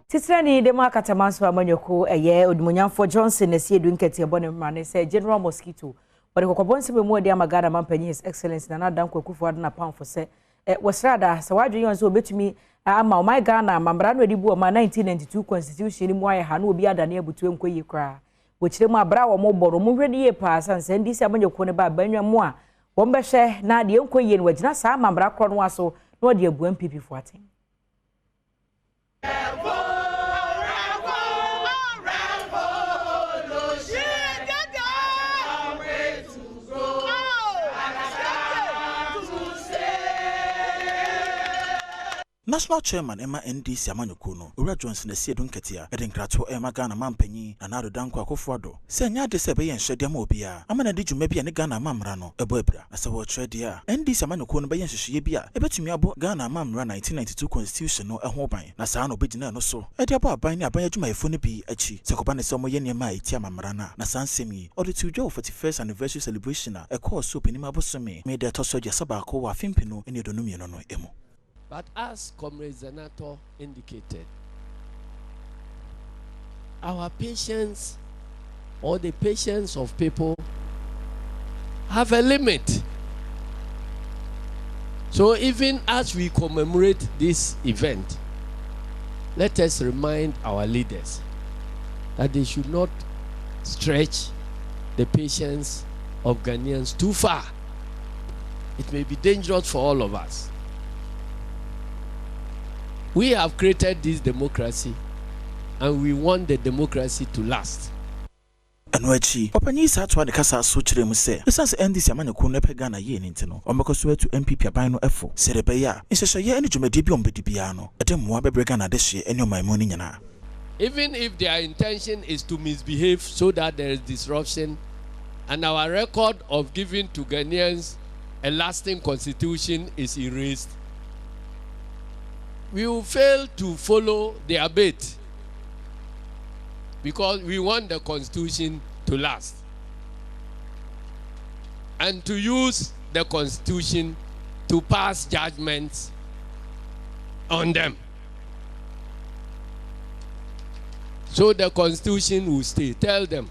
Titrani de makatamanso amanyoko eye odumunyamfo Johnson na sie dunkete ebone mane se General Mosquito bode kokobonse be mu odi amagana mampanyi His Excellency na Adam Kwakufu ade na pamfo se wasrada se wadwe yon se obetumi ama my Ghana mamra no edi bu o ma 1992 constitution mu aye ha na obi adane abutu enkoyi kra wochire mu abra wo mo boro mu hwede ye pa sanse NDC amanyoko ne ba banwa mu a wo mbehwe na de enkoyi ne wagina sa mamra kro no aso na odi abu MPP fo aten. National Chairman Emma NDC National Ura Johnson na sie dunketia edinkrato Emma Ghana mampanyi na Adom Kwakufuado se nya de se be yen hwede ma obia amana de dwuma bia ne Ghana mamra no ebo ebra asa wo trade a NDC National no be yen hwehwe bia ebetumi abo Ghana mamra 1992 constitution no eho ban na saa no begina no so ede abo aban ne aban adwuma efo ne bi achi se koba ne se mo ye niema etia mamra na saa nsemi ode to dwo 41st anniversary celebration a course so penima bosome me de to so je saba ko wa fimpino ene do no mieno no emu. But as Comrade Senator indicated, our patience or the patience of people have a limit. So even as we commemorate this event, let us remind our leaders that they should not stretch the patience of Ghanaians too far. It may be dangerous for all of us. We have created this democracy and we want the democracy to last. Anwachi opanyi sa atwa de kasa so kire mu se esanse NDC National no pega na ye nintino omekoso etu MPP aban no efo serebe ya nhyehyeye ene dwumadi bi ombedi bia no ede mmoa bebrega na de hye ene omanmu ni nyina. Even if their intention is to misbehave so that there is disruption and our record of giving to Ghanaians a lasting constitution is erased, we will fail to follow their bait because we want the constitution to last and to use the constitution to pass judgments on them. So the constitution will stay. Tell them.